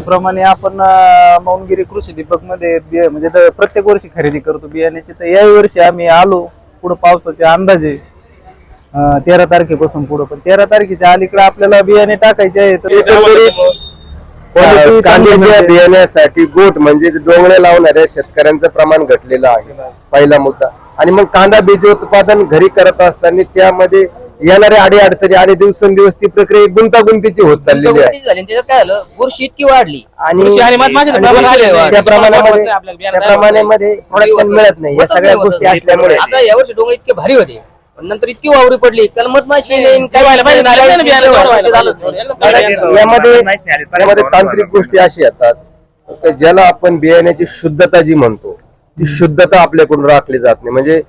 प्रमाणे आपण मौनगिरी कृषी दीपक मध्ये म्हणजे प्रत्येक वर्षी खरेदी करतो बियाण्याची। तर याही वर्षी आम्ही आलो पुढे पावसाचे अंदाजे 13 तारखेपासून पुढे, पण 13 तारखेच्या अलीकडे आपल्याला बियाणे टाकायचे आहे। कांद्याच्या बियाण्यासाठी गोट म्हणजे डोंगरे लावणाऱ्या शेतकऱ्यांचं प्रमाण घटलेलं आहे, पहिला मुद्दा। आणि मग कांदा बीज उत्पादन घरी करत असताना त्यामध्ये येणाऱ्या अडीअडचणी आणि दिवसेंदिवस ती प्रक्रिया गुंतागुंतीची होत चाललेली आहे। त्याच्यात काय झालं, बुरशी इतकी वाढली आणि त्या प्रमाणामध्ये प्रोडक्शन मिळत नाही, या सगळ्या गोष्टी असल्यामुळे आता यावर्षी डोंगर इतके भारी होते पण नंतर इतकी वावरी पडली, त्याला मधमाशी यामध्ये तांत्रिक गोष्टी अशी येतात ज्याला आपण बियाण्याची शुद्धता जी म्हणतो, ती शुद्धता आपल्याकडून राखली जात नाही। म्हणजे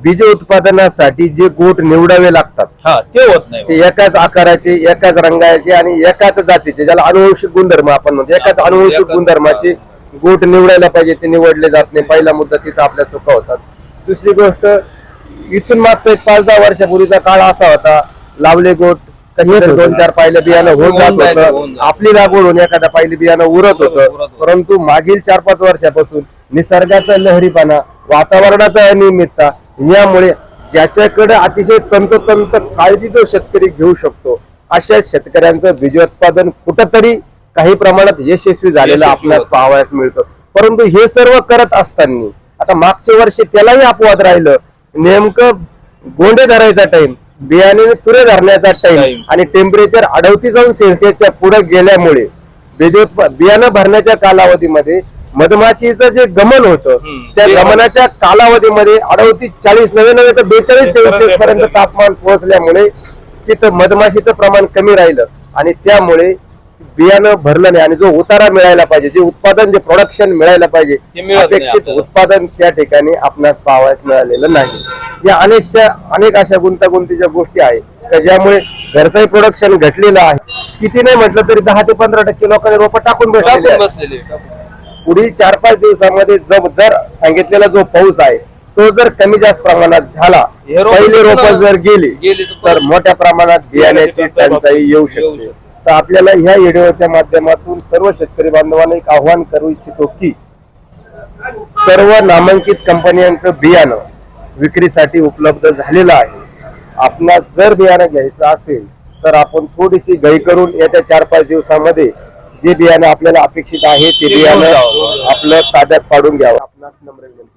बीज उत्पादनासाठी जे गोट निवडावे लागतात ते होत नाही, ते एकाच आकाराचे, एकाच रंगाचे आणि एकाच जातीचे, ज्याला अनुवंशिक गुणधर्म आपण म्हणतो, एकाच अनुवंशिक गुणधर्माचे गोट निवडायला पाहिजे, ते निवडले जात नाही। पहिला मुद्दा तिथं आपल्या चुका होतात। दुसरी गोष्ट, इथून मागचा 5-10 वर्षापूर्वीचा काळ असा होता, लावले गोट कसे 2-4 पाहिलं बियाणं होऊन जात होतं, आपली लागवड होऊन एखादा पाहिलं बियाणं उरत होतं। परंतु मागील 4-5 वर्षापासून निसर्गाचा लहरीपणा, वातावरणाचा अनियमितता यामुळे ज्याच्याकडे अतिशय तंतोतंत काळजी जो शेतकरी घेऊ शकतो, अशा शेतकऱ्यांचं बीजोत्पादन कुठंतरी काही प्रमाणात यशस्वी झालेलं आपल्याला पाहावयास मिळतं। परंतु हे सर्व करत असताना आता मागच्या वर्षी त्यालाही अपवाद राहिलं, नेमकं गोंडे धरायचा टाइम, बियाणे तुरे धरण्याचा टाइम आणि टेम्परेचर 38°C पुढे गेल्यामुळे बियाणं भरण्याच्या कालावधीमध्ये मधमाशीचं जे गमन होतं, त्या गमनाच्या कालावधीमध्ये 38-40 नव्हे तर 42°C पर्यंत तापमान पोहोचल्यामुळे तिथं मधमाशीचं प्रमाण कमी राहिलं आणि त्यामुळे बियाणं भरलं नाही आणि जो उतारा मिळायला पाहिजे, जे उत्पादन, जे प्रोडक्शन मिळायला पाहिजे, अपेक्षित उत्पादन त्या ठिकाणी आपणास पाहावयास मिळालेलं नाही। या अनेक अशा गुंतागुंतीच्या गोष्टी आहेत का ज्यामुळे घरचंही प्रोडक्शन घटलेलं आहे। किती नाही म्हटलं तरी 10 ते 15% लोकांनी रोपं टाकून बसलेले। पुढील 4-5 दिवसामध्ये जर सांगितलेला जो पाऊस आहे तो जर कमी जास्त प्रमाणात झाला, पहिले रोप जर गेली तर मोठ्या प्रमाणात बियाण्याची टंचाई येऊ शकते। तर आपल्याला ह्या व्हिडिओच्या माध्यमातून सर्व शेतकरी बांधवांना एक आव्हान करू इच्छितो की सर्व नामांकित कंपन्यांचं बियाणं विक्रीसाठी उपलब्ध झालेलं आहे। आपणास जर बियाणं घ्यायचं असेल तर आपण थोडीशी घाई करून येत्या 4-5 दिवसामध्ये जे बियाणं आपल्याला अपेक्षित आहे ते बियाणं आपलं ताब्यात पाडून घ्यावं। आपणास नम्र विनंती।